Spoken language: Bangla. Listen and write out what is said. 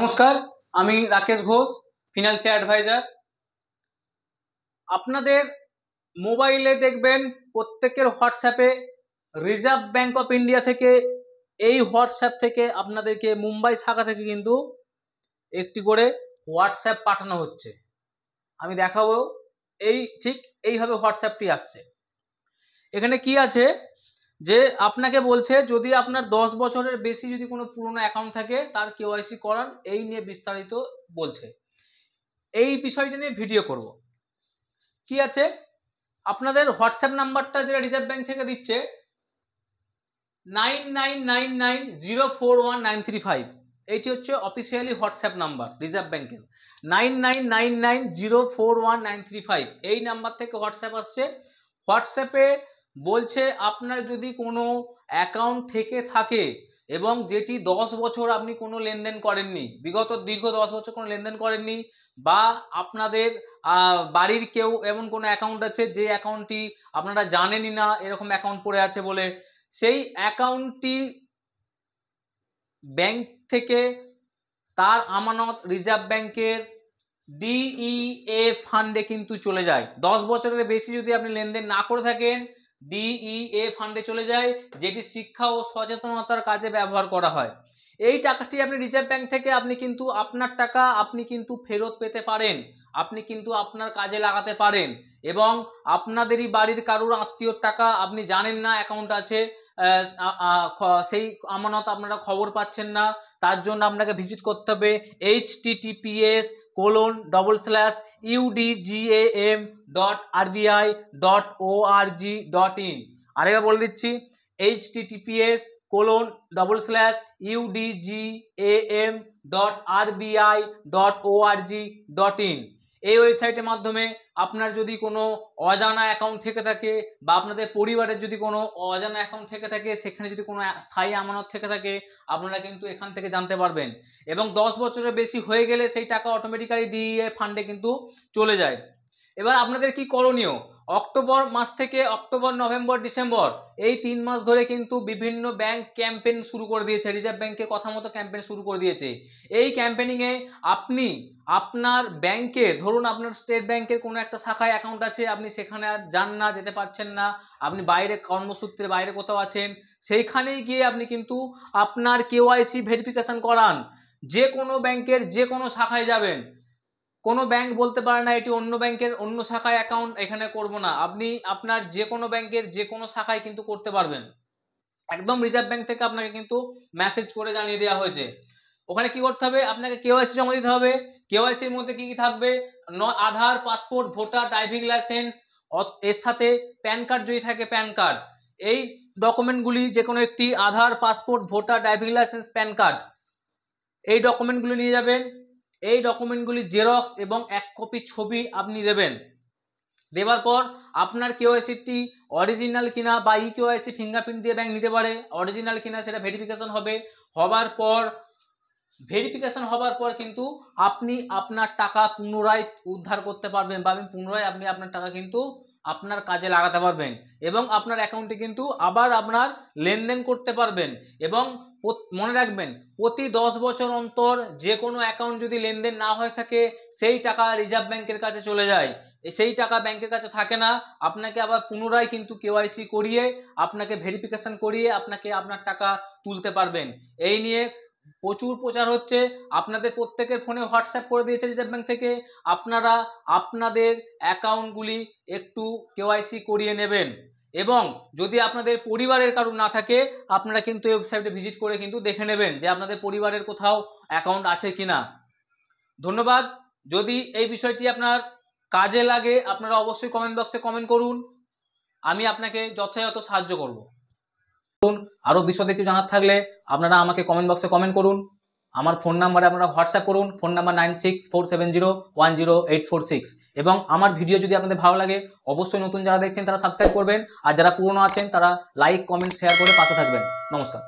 নমস্কার, আমি রাকেশ ঘোষ, ফিনান্সিয়াল অ্যাডভাইজার। আপনাদের মোবাইলে দেখবেন প্রত্যেকের হোয়াটসঅ্যাপে রিজার্ভ ব্যাঙ্ক অফ ইন্ডিয়া থেকে, এই হোয়াটসঅ্যাপ থেকে আপনাদেরকে মুম্বাই শাখা থেকে কিন্তু একটি করে হোয়াটসঅ্যাপ পাঠানো হচ্ছে। আমি দেখাবো, ঠিক এইভাবে হোয়াটসঅ্যাপটি আসছে। এখানে কি আছে যে আপনাকে বলছে যদি আপনার 10 বছরের বেশি যদি কোনো পুরনো অ্যাকাউন্ট থাকে তার কেওয়াইসি করান, এই নিয়ে বিস্তারিত বলছে। এই বিষয়টা নিয়ে ভিডিও করব। কি আছে, আপনাদের হোয়াটসঅ্যাপ নাম্বারটা যেটা রিজার্ভ ব্যাঙ্ক থেকে দিচ্ছে 9999041935, এইটি হচ্ছে অফিসিয়ালি হোয়াটসঅ্যাপ নাম্বার রিজার্ভ ব্যাঙ্কের। 9999041935 এই নাম্বার থেকে হোয়াটসঅ্যাপ আসছে। হোয়াটসঅ্যাপে বলছে আপনার যদি কোনো অ্যাকাউন্ট থেকে থাকে এবং যেটি 10 বছর আপনি কোনো লেনদেন করেননি, বিগত দীর্ঘ 10 বছর কোনো লেনদেন করেননি, বা আপনাদের বাড়ির কেউ এমন কোনো অ্যাকাউন্ট আছে যে অ্যাকাউন্টটি আপনারা জানেনই না, এরকম অ্যাকাউন্ট পড়ে আছে বলে, সেই অ্যাকাউন্টটি ব্যাংক থেকে তার আমানত রিজার্ভ ব্যাংকের ডিইএ ফান্ডে কিন্তু চলে যায়। 10 বছরের বেশি যদি আপনি লেনদেন না করে থাকেন, ডিইএ ফান্ডে চলে যায়, যেটি শিক্ষা ও সচেতনতার কাজে ব্যবহার করা হয়। এই টাকাটি আপনি রিজার্ভ ব্যাংক থেকে আপনি কিন্তু আপনার টাকা আপনি কিন্তু ফেরত পেতে পারেন, আপনি কিন্তু আপনার কাজে লাগাতে পারেন। এবং আপনাদেরই বাড়ির কারুর আত্মীয়র টাকা আপনি জানেন না অ্যাকাউন্ট আছে, সেই আমানত আপনারা খবর পাচ্ছেন না, তার জন্য আপনাকে ভিজিট করতে হবে https://udgam.rbi.org.in। আরেকবার বলে দিচ্ছি, https://udgam.rbi.org.in। এই ওয়েবসাইটের মাধ্যমে আপনার যদি কোনো অজানা অ্যাকাউন্ট থেকে থাকে বা আপনাদের পরিবারের যদি কোনো অজানা অ্যাকাউন্ট থেকে থাকে, সেখানে যদি কোনো স্থায়ী আমানত থেকে থাকে, আপনারা কিন্তু এখান থেকে জানতে পারবেন। এবং 10 বছরের বেশি হয়ে গেলে সেই টাকা অটোমেটিক্যালি ডিইএ ফান্ডে কিন্তু চলে যায়। এবার আপনাদের কি করণীয়, অক্টোবর মাস থেকে অক্টোবর, নভেম্বর, ডিসেম্বর এই 3 মাস ধরে কিন্তু বিভিন্ন ব্যাংক ক্যাম্পেইন শুরু করে দিয়েছে, রিজার্ভ ব্যাংকের কথা মতো ক্যাম্পেইন শুরু করে দিয়েছে। এই ক্যাম্পেইনিংয়ে আপনি আপনার ব্যাংকে, ধরুন আপনার স্টেট ব্যাংকের কোনো একটা শাখায় অ্যাকাউন্ট আছে, আপনি সেখানে আর যান না, যেতে পারছেন না, আপনি বাইরে কর্মসূত্রে বাইরে কোথাও আছেন, সেইখানেই গিয়ে আপনি কিন্তু আপনার কেওয়াইসি ভেরিফিকেশন করান। যে কোনো ব্যাংকের যে কোনো শাখায় যাবেন, কোনো ব্যাংক বলতে পারে না এটি অন্য ব্যাংকের অন্য শাখায় অ্যাকাউন্ট, এখানে করব না, আপনি আপনার যে কোনো ব্যাংকের যে কোনো শাখায় কিন্তু করতে পারবেন। একদম রিজার্ভ ব্যাংক থেকে আপনাকে কিন্তু মেসেজ করে জানিয়ে দেওয়া হয়েছে। ওখানে কি করতে হবে, আপনাকে কেওয়াইসি জমা দিতে হবে। কেওয়াইসির মধ্যে কি কি থাকবে, আধার, পাসপোর্ট, ভোটার, ড্রাইভিং লাইসেন্স, এর সাথে প্যান কার্ড যদি থাকে প্যান কার্ড, এই ডকুমেন্টগুলি যে কোনো একটি, Aadhaar, passport, voter, driving licence, PAN card, এই ডকুমেন্টগুলি নিয়ে যাবেন। এই ডকুমেন্টগুলি জেরক্স এবং 1 কপি ছবি আপনি দেবেন। দেওয়ার পর আপনার কেওয়াইসিটি অরিজিনাল কিনা বা কেওয়াইসি ফিঙ্গারপ্রিন্ট দিয়ে ব্যাংক নিতে পারে, অরিজিনাল কিনা সেটা ভেরিফিকেশন হবে। ভেরিফিকেশন হবার পর কিন্তু আপনি আপনার টাকা পুনরায় উদ্ধার করতে পারবেন, বা পুনরায় আপনি আপনার টাকা কিন্তু আপনার কাজে লাগাতে পারবেন এবং আপনার অ্যাকাউন্টে কিন্তু আবার আপনার লেনদেন করতে পারবেন। এবং মনে রাখবেন, প্রতি 10 বছর অন্তর যে কোনো অ্যাকাউন্ট যদি লেনদেন না হয়ে থাকে, সেই টাকা রিজার্ভ ব্যাংকের কাছে চলে যায়, সেই টাকা ব্যাংকের কাছে থাকে না, আপনাকে আবার পুনরায় কিন্তু কেওয়াইসি করিয়ে, আপনাকে ভেরিফিকেশন করিয়ে আপনাকে আপনার টাকা তুলতে পারবেন। এই নিয়ে প্রচুর প্রচার হচ্ছে, আপনাদের প্রত্যেকের ফোনে হোয়াটসঅ্যাপ করে দিয়েছে রিজার্ভ ব্যাংক থেকে, আপনারা আপনাদের অ্যাকাউন্টগুলি একটু কেওয়াইসি করিয়ে নেবেন। এবং যদি আপনাদের পরিবারের কারো না থাকে, আপনারা কিন্তু এই ওয়েবসাইটে ভিজিট করে কিন্তু দেখে নেবেন যে আপনাদের পরিবারের কোথাও অ্যাকাউন্ট আছে কিনা। ধন্যবাদ। যদি এই বিষয়টি আপনার কাজে লাগে, আপনারা অবশ্যই কমেন্ট বক্সে কমেন্ট করুন, আমি আপনাকে যথাযথ সাহায্য করব। আরও বিশদে কিছু জানার থাকলে আপনারা আমাকে কমেন্ট বক্সে কমেন্ট করুন। আমার ফোন নাম্বারে আপনারা হোয়াটসঅ্যাপ করুন, ফোন নাম্বার 9647010846। এবং আমার ভিডিও যদি আপনাদের ভালো লাগে, অবশ্যই নতুন যারা দেখছেন তারা সাবস্ক্রাইব করবেন, আর যারা পুরনো আছেন তারা লাইক, কমেন্ট, শেয়ার করে পাশে থাকবেন। নমস্কার।